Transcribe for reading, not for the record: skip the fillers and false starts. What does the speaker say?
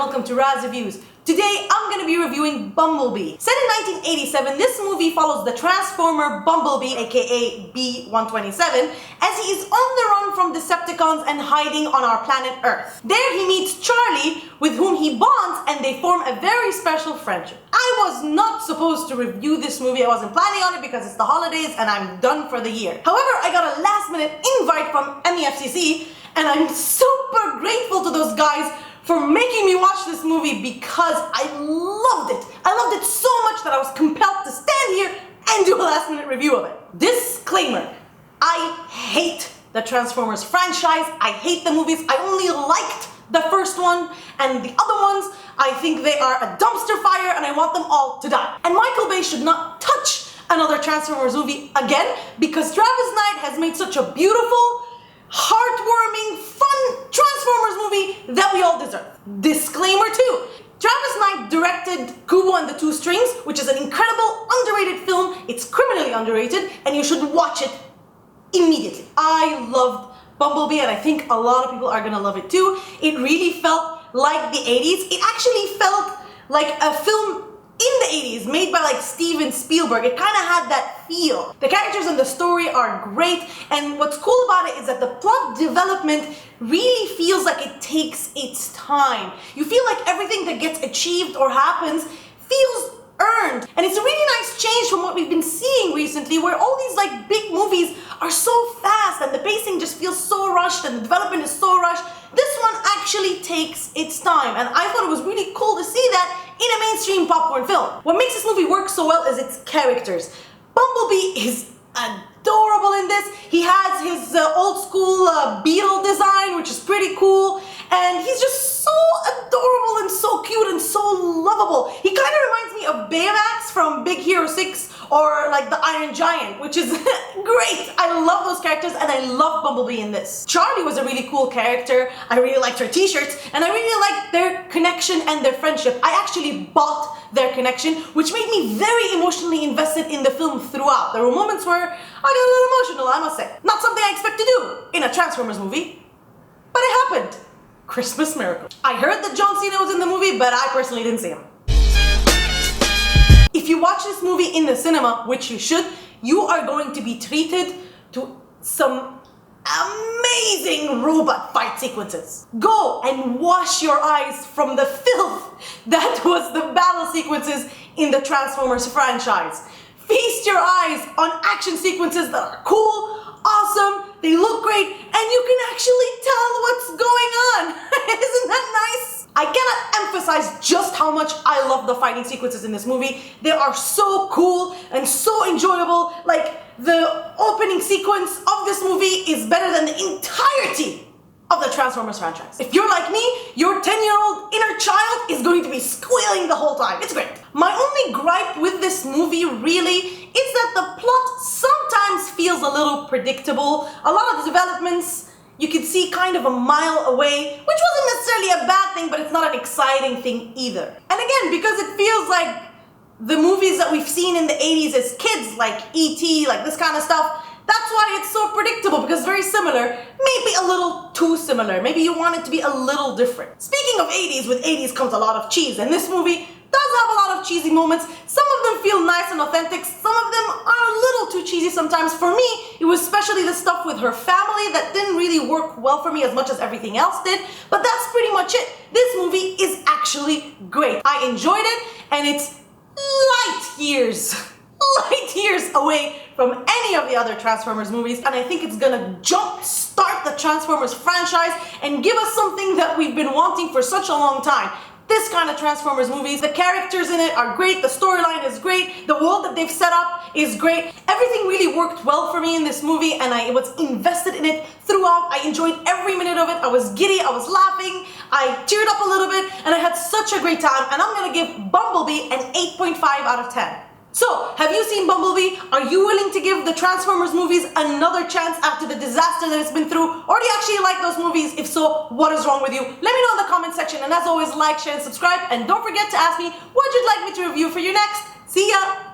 welcome to Razz Reviews. Today I'm going to be reviewing Bumblebee. Set in 1987, this movie follows the Transformer Bumblebee, aka B-127, as he is on the run from Decepticons and hiding on our planet Earth. There he meets Charlie, with whom he bonds, and they form a very special friendship. I was not supposed to review this movie, I wasn't planning on it because it's the holidays and I'm done for the year. However, I got a last minute invite from MEFCC and I'm super grateful to those guys for making me watch this movie because I loved it. I loved it so much that I was compelled to stand here and do a last minute review of it. Disclaimer, I hate the Transformers franchise. I hate the movies. I only liked the first one, and the other ones, I think they are a dumpster fire and I want them all to die. And Michael Bay should not touch another Transformers movie again because Travis Knight has made such a beautiful, heartwarming, fun Transformers movie that we all deserve. Disclaimer too, Travis Knight directed Kubo and the Two Strings, which is an incredible, underrated film. It's criminally underrated and you should watch it immediately. I loved Bumblebee and I think a lot of people are gonna love it too. It really felt like the 80s. It actually felt like a film in the 80s, made by like Steven Spielberg. It kind of had that feel. The characters and the story are great, and what's cool about it is that the plot development really feels like it takes its time. You feel like everything that gets achieved or happens feels earned. And it's a really nice change from what we've been seeing recently, where all these like big movies are so fast and the pacing just feels so rushed and the development is so rushed. This one actually takes its time, and I thought it was really cool to see that in a mainstream popcorn film. What makes this movie work so well is its characters. Bumblebee is adorable in this. He has his old school beetle design, which is pretty cool, and he's just so adorable and so cute and so lovable. He kind of reminds me of Baymax from Big Hero 6 or like the Iron Giant, which is great. I love those characters and I love Bumblebee in this. Charlie was a really cool character. I really liked her t-shirts and I really liked their connection and their friendship. I actually bought their connection, which made me very emotionally invested in the film throughout. There were moments where I got a little emotional, I must say. Not something I expect to do in a Transformers movie, but it happened. Christmas miracle. I heard that John Cena was in the movie, but I personally didn't see him. If you watch this movie in the cinema, which you should, you are going to be treated to some amazing robot fight sequences. Go and wash your eyes from the filth that was the battle sequences in the Transformers franchise. Feast your eyes on action sequences that are cool, awesome, they look great, and you can actually tell what's going on. Isn't that nice? I cannot emphasize just how much I love the fighting sequences in this movie. They are so cool and so enjoyable. Like, the opening sequence of this movie is better than the entirety of the Transformers franchise. If you're like me, your 10-year-old inner child is going to be squealing the whole time. It's great. My only gripe with this movie really is that the plot sometimes feels a little predictable. A lot of the developments you could see kind of a mile away, which wasn't necessarily a bad thing, but it's not an exciting thing either. And again, because it feels like the movies that we've seen in the 80s as kids, like E.T., like this kind of stuff, that's why it's so predictable, because it's very similar, maybe a little too similar. Maybe you want it to be a little different. Speaking of 80s, with 80s comes a lot of cheese, and this movie does have a lot of cheesy moments. Some of them feel nice and authentic, some of them are a little too cheesy sometimes. For me, it was especially the stuff with her family that didn't really work well for me as much as everything else did, but that's pretty much it. This movie is actually great. I enjoyed it, and it's light years away from any of the other Transformers movies, and I think it's gonna jump-start the Transformers franchise and give us something that we've been wanting for such a long time. This kind of Transformers movies. The characters in it are great, the storyline is great, the world that they've set up is great. Everything really worked well for me in this movie and I was invested in it throughout. I enjoyed every minute of it. I was giddy, I was laughing, I teared up a little bit, and I had such a great time, and I'm gonna give Bumblebee an 8.5 out of 10. So, have you seen Bumblebee? Are you willing to give the Transformers movies another chance after the disaster that it's been through? Or do you actually like those movies? If so, what is wrong with you? Let me know in the comment section, and as always, like, share, and subscribe, and don't forget to ask me what you'd like me to review for you next. See ya!